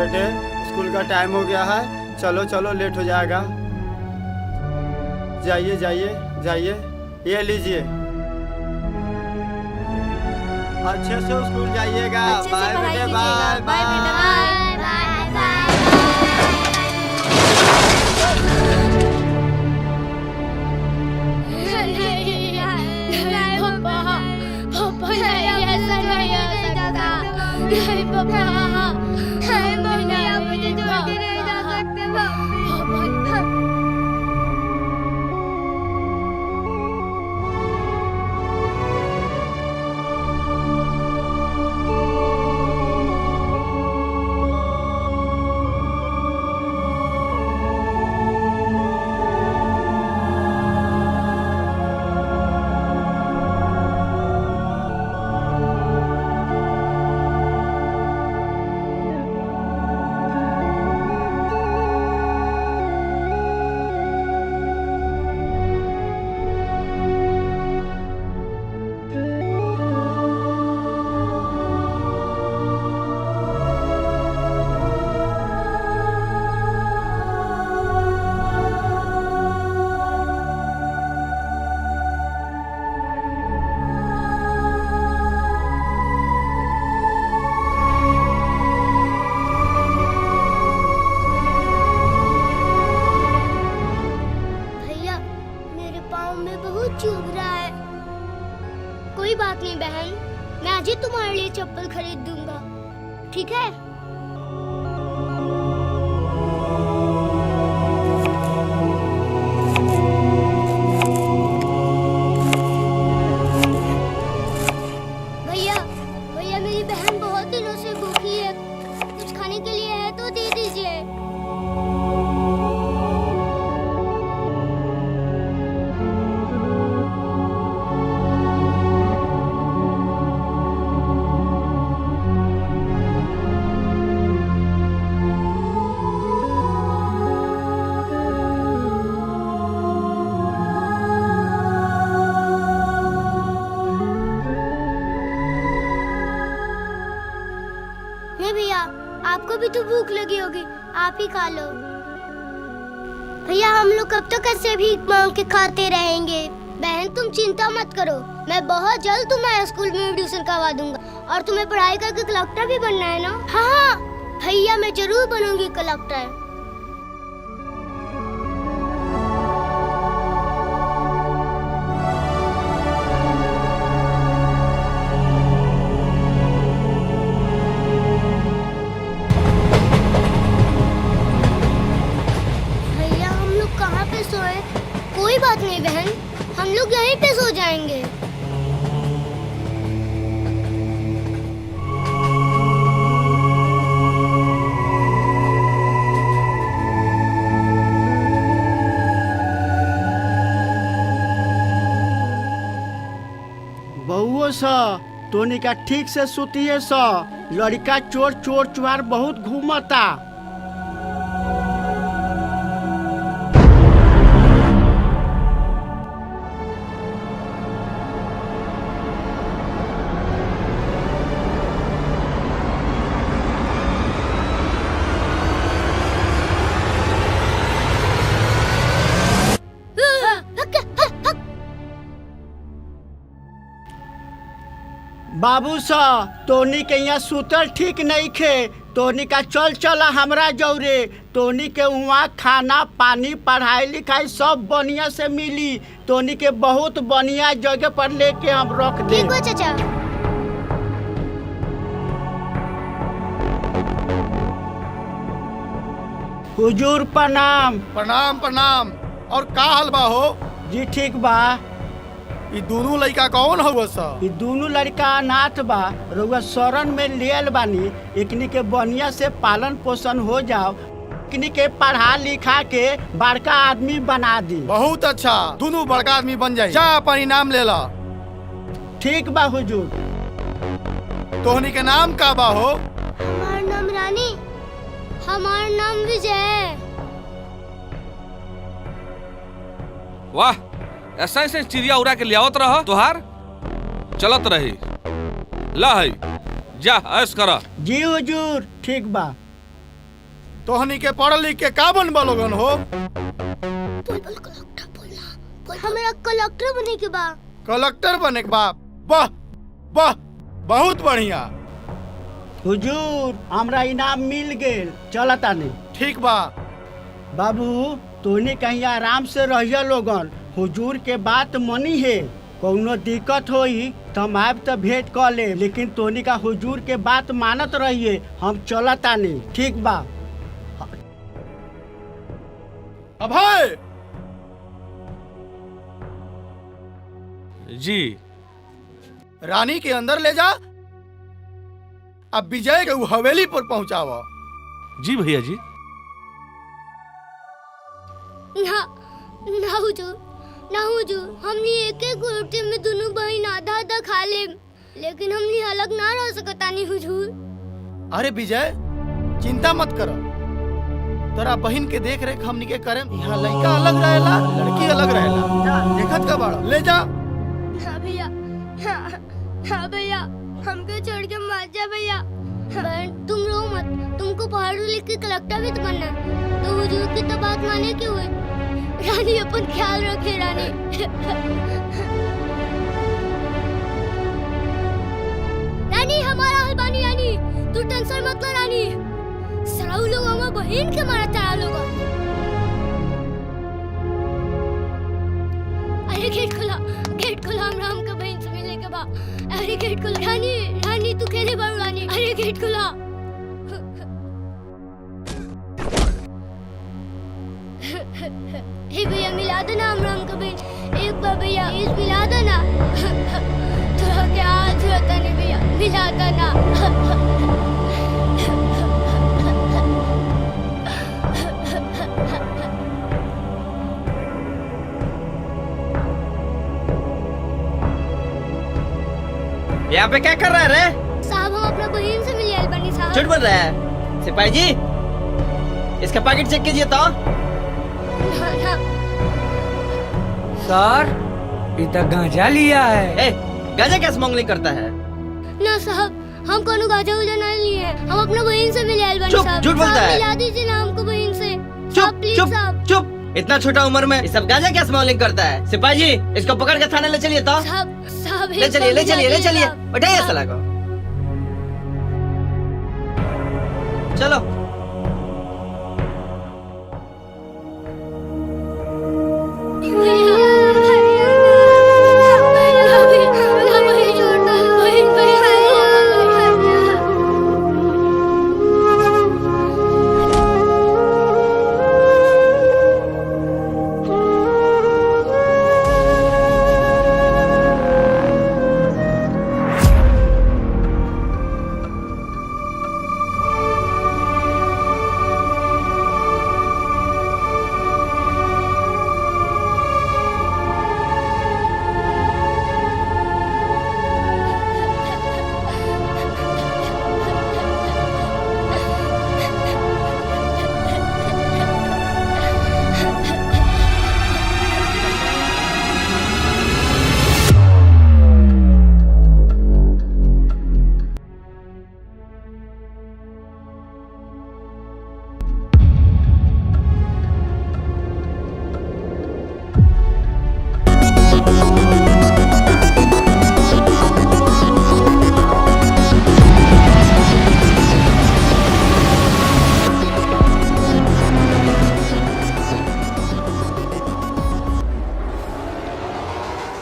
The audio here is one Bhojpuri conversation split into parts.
बेटे स्कूल का टाइम हो गया है, चलो चलो लेट हो जाएगा। जाइए जाइए जाइए, ये लीजिए। अच्छे से स्कूल जाइएगा। बाय बेटे, bye bye bye bye bye. पापा नहीं, ऐसा नहीं हो सकता। नहीं पापा, नहीं मम्मी, आप मुझे छोड़ के नहीं जा सकते पापा। चुभ रहा है। कोई बात नहीं बहन, मैं आज ही तुम्हारे लिए चप्पल खरीद दूंगा, ठीक है? भैया भैया, मेरी बहन बहुत दिनों से भूखी है, कुछ खाने के लिए है तो दे दीजिए। भैया आपको भी तो भूख लगी होगी, आप ही खा लो। भैया हम लोग कब तक ऐसे भीख मांग के खाते रहेंगे? बहन तुम चिंता मत करो, मैं बहुत जल्द तुम्हारे स्कूल में एडमिशन करवा दूंगा। और तुम्हें पढ़ाई करके कलेक्टर भी बनना है ना? हाँ भैया, मैं जरूर बनूंगी कलेक्टर। कोई बात नहीं बहन, हम लोग यहीं पे सो जाएंगे। बहुओ सा तोनी का ठीक से सुतिए सा, लड़का चोर चोर चुहार बहुत घूमता। बाबू सा तोनी के यहाँ सुतल ठीक नहीं खे, तोनी का चल चला हमरा जौरे। तोनी के वहाँ खाना पानी पढ़ाई लिखाई सब बढ़िया से मिली। तोनी के बहुत बढ़िया जगह पर लेके हम रख दे। ठीक हो चाचा। हुजूर प्रणाम। प्रणाम प्रणाम। और का हाल बा हो? जी ठीक बा। ये दोनों लड़का कौन हो सा? ये दोनों लड़का अनाथ बा, रउआ शरण में लियल बानी। एकनी के बढ़िया से पालन पोषण हो जाओ, एकनी के पढ़ा लिखा के बड़का आदमी बना दी। बहुत अच्छा, दोनों बड़का आदमी बन जाए। जा अपन इनाम ले ला। ठीक बा हुजूर। तोहनी के नाम का बा हो? हमार नाम रानी, हमार नाम विजय। वाह, ऐसा ऐसे चिड़िया उड़ा के लियावत रह, तोहार चलत रही। ला है जा ऐश कर। जी हुजूर ठीक बा। तोहनी के पढ़ लिख के का बनबा लोगन हो? बोल कलेक्टर बोलना। हमें कलेक्टर बने के बा। कलेक्टर बने के बाप? वाह वाह, बहुत बढ़िया। हुजूर हमरा इनाम मिल गेल, चला तानी। ठीक बा बाबू तोनी कहीं आराम से रहिए लोगन, हुजूर के बात मनी है। कौनो दिक्कत होई तो हम आब तो भेंट कर ले, लेकिन तोनी का हुजूर के बात मानत रहिए। हम चला तानी, ठीक बा? अभय जी। रानी के अंदर ले जा, अब विजय के हवेली पर पहुंचावा। जी भैया जी। ना हुजूर, हमनी एक रोटी में दोनों बहन आधा आधा खा ले, लेकिन हमनी अलग ना रह सकतानी हुजूर। अरे विजय चिंता मत कर, तोरा बहन के देख रेख हमनी के करे। यहाँ लड़का अलग रहेला, लड़की अलग रहेला। देखत का बाड़ा, ले जा। हाँ भैया, हमको छोड़ के मत जा भैया। बहन तुम रो मत, तुमको पढ़ लिख के कलेक्टर भी तो बनना है, तो हुजूर की तो बात माने क्यों है? रानी अपन ख्याल रखे रानी। रानी हमारा हलवानी रानी, तू टेंशन मत ले रानी। सराउ लोग हमारा बहन के मारा चढ़ा लोग। अरे गेट खोला हम का बहन से मिले के बा। अरे गेट खोला रानी तू खेले बारू रानी। अरे गेट खोला। हे भैया मिला दो ना हम का बहन, एक बार भैया प्लीज मिला दो ना। थोड़ा क्या हाथ होता नहीं भैया, मिला दो ना। यहाँ पे क्या कर रहा है रे? साहब हम अपना बहन से मिले बनी साहब। झूठ बोल रहा है सिपाही जी, इसका पैकेट चेक कीजिए तो। सर इतना गांजा लिया है। ए, गांजा क्या स्मगलिंग करता है? ना साहब हम कोनो गांजा उजा नहीं लिए, हम अपना बहन से मिले बनी चुप, साहब। झूठ बोलता है। मिला दीजिए ना हमको बहन से। चुप प्लीज चुप साहब। चुप, इतना छोटा उम्र में ये सब गांजा क्या स्मगलिंग करता है? सिपाही जी इसको पकड़ के थाने ले चलिए तो। साहब ले चलिए बैठाइए साला को। चलो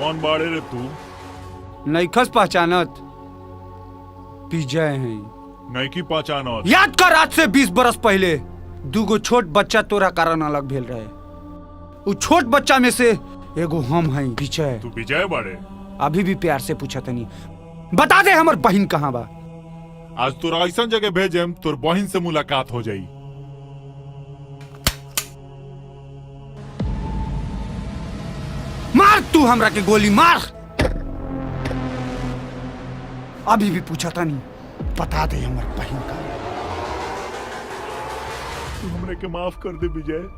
कौन बाड़े रे तू? नईखस पहचानत? विजय हैं। नैकी पहचानत? याद कर आज से 20 बरस पहले दूगो छोट बच्चा तोरा कारण अलग भेल रहे। उ छोट बच्चा में से एगो हम हैं विजय। तू विजय बाड़े? अभी भी प्यार से पूछा तनी, बता दे हमर बहन कहाँ बा? आज तोरा ऐसा जगह भेजेम तोर बहन से मुलाकात हो जाई। मार तू हमरा के गोली मार। अभी भी पूछा तनी, बता दे हमर बहन का। तू हमरे के माफ कर दे विजय।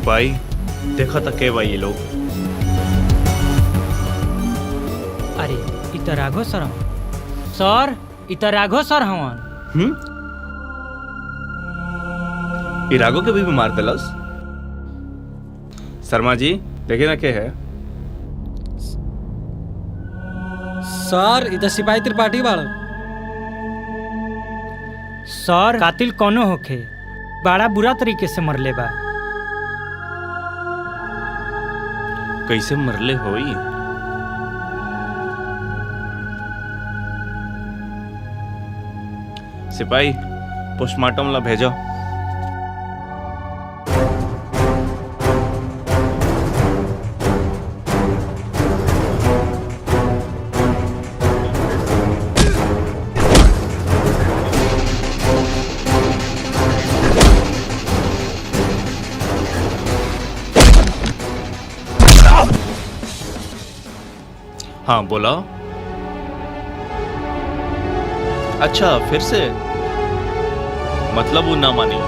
सिपाही देखो तो के भाई ये लोग। अरे इतर राघव सर सर इतर राघव सर हवन। इरागो के भी मार दिलस। शर्मा जी देखे ना के है। सर इतर सिपाही त्रिपाठी बाड़। सर कातिल कौनो होखे बड़ा बुरा तरीके से मरले बा। कैसे मरले होई? सिपाही पोस्टमार्टम ला भेजो। हाँ बोला। अच्छा फिर से मतलब वो ना मानी।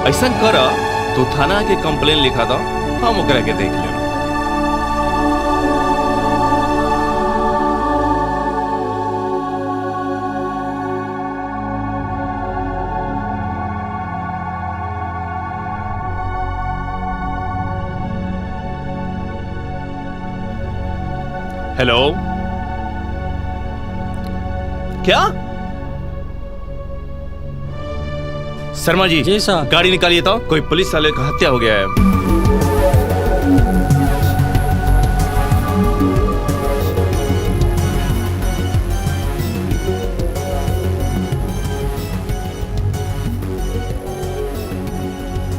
ऐसा कर तो थाना के कंप्लेन लिखा था, हम ओकरा के देख ले। हेलो क्या? शर्मा जी सर। गाड़ी निकालिए तो कोई पुलिस वाले का हत्या हो गया है।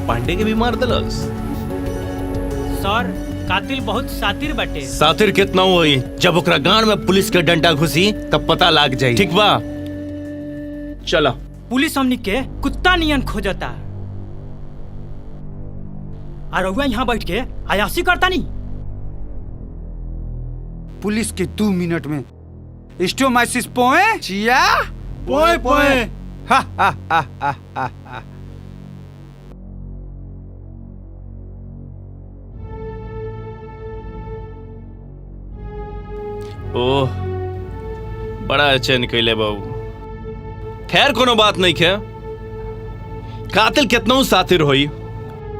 पांडे के भी मार दिलस। सर कातिल बहुत सातिर बटे। सातिर कितना हुई? जब ओकरा गांड में पुलिस के डंडा घुसी तब पता लग जाई। ठीक बा चलो। पुलिस हमनी के कुत्ता नियन खोजता और रउआ यहाँ बैठ के अयासी करता नहीं। पुलिस के 2 मिनट में स्टोमाइसिस पोए चिया पोए पोए। हा हा हा हा हा हा। ओह बड़ा चैन कैले बाबू। खैर कोनो बात नहीं खे। कातिल कितना सातिर होई,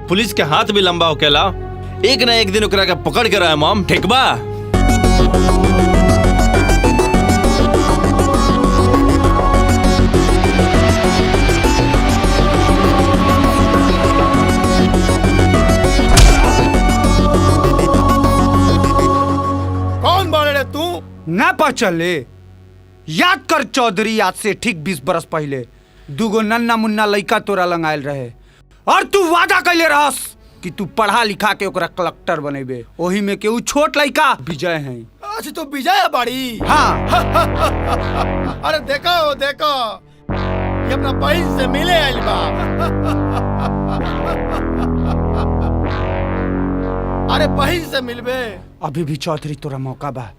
पुलिस के हाथ भी लंबा होकेला। एक ना एक दिन ओकरा के पकड़ के रहे माम। ठीक बा। कौन बाड़े रे तू? ना पचले। याद कर चौधरी, आज से ठीक 20 बरस पहले 2 नन्ना मुन्ना लइका तोरा लंग आयल रहे और तू वादा कैले रहस कि तू पढ़ा लिखा के ओकरा कलेक्टर बनेबे। ओही में के ऊ छोट लइका विजय है। अच्छा तो विजय बाड़ी। हाँ। अरे देखो देखो ये अपना बहन से मिले आइल बा। अरे बहन से मिलबे। अभी भी चौधरी तोरा मौका बा।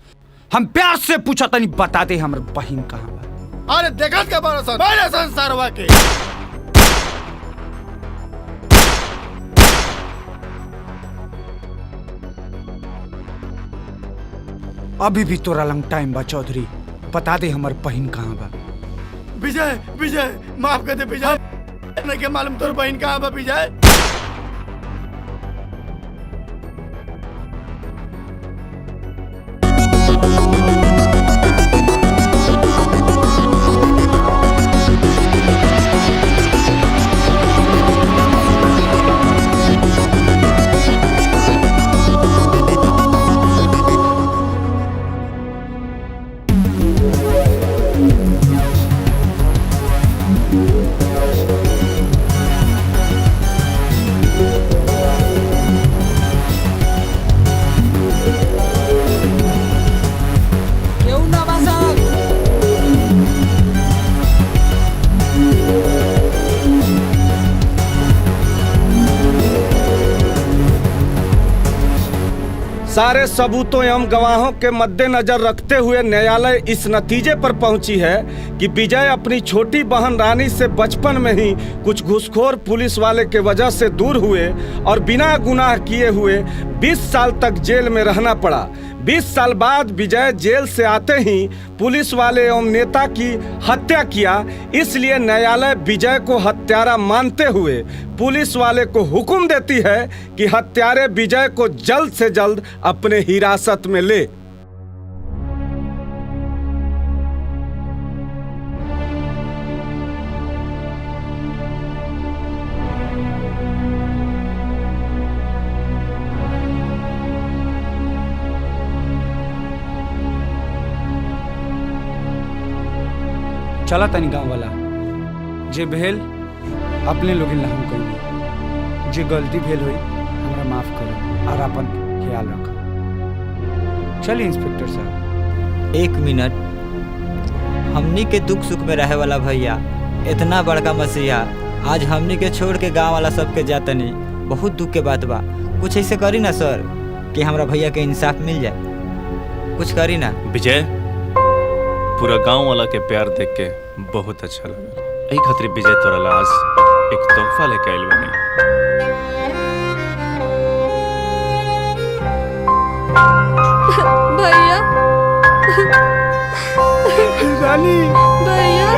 हम प्यार से पूछा तनी बता दे हमर बहन कहाँ बा। अरे देखत के बरसन बड़े संसारवा के। अभी भी तोरा लंग टाइम बा चौधरी, बता दे हमर बहन कहाँ बा। विजय विजय माफ कर दे विजय। नहीं के मालूम तोर बहन कहाँ बा विजय। सारे सबूतों एवं गवाहों के मद्देनजर रखते हुए न्यायालय इस नतीजे पर पहुंची है कि विजय अपनी छोटी बहन रानी से बचपन में ही कुछ घूसखोर पुलिस वाले के वजह से दूर हुए और बिना गुनाह किए हुए 20 साल तक जेल में रहना पड़ा। 20 साल बाद विजय जेल से आते ही पुलिस वाले एवं नेता की हत्या किया। इसलिए न्यायालय विजय को हत्यारा मानते हुए पुलिस वाले को हुक्म देती है कि हत्यारे विजय को जल्द से जल्द अपने हिरासत में ले। चला तनी गाँव वाला जे भेल अपने लोग हम करेंगे, जे गलती भेल हुई हमरा माफ करो और अपन ख्याल रखो। चलिए इंस्पेक्टर साहब। 1 मिनट, हमनी के दुख सुख में रहे वाला भैया इतना बड़का मसीहा आज हमनी के छोड़ के गांव वाला सबके जातनी, बहुत दुख के बात बा। कुछ ऐसे करी ना सर कि हमरा भैया के इंसाफ मिल जाए, कुछ करी ना। विजय, पूरा गांव वाला के प्यार देख के बहुत अच्छा लगा। एही खातिर विजय तोरा ला आज एक तोहफा लेके आइल बानी। भैया रानी, भैया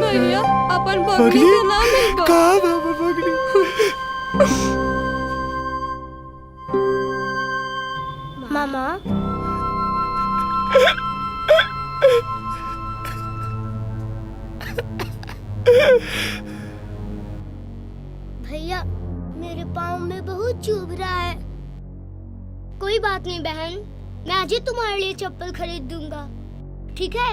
भैया अपन बकरी से ना मिल कहाँ बाबा पकड़ी? मामा भैया मेरे पाँव में बहुत चुभ रहा है। कोई बात नहीं बहन, मैं आज ही तुम्हारे लिए चप्पल खरीद दूंगा, ठीक है?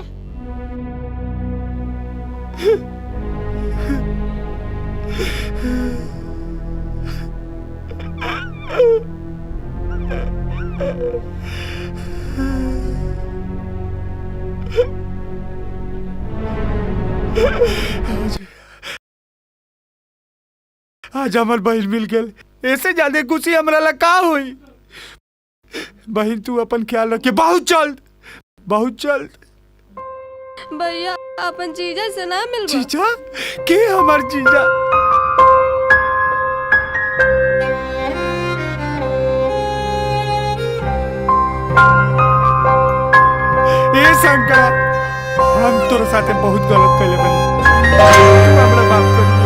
आज हमार बहन मिल गए, ऐसे ज्यादा खुशी हमरा ला का हुई। बहन तू अपन ख्याल रखे, बहुत जल्द, बहुत जल्द। भैया अपन जीजा से ना मिल। जीजा के हमार जीजा? ए शंकर, हम तोरा साथे बहुत गलत कइले बानी, तू हमरा माफ कर।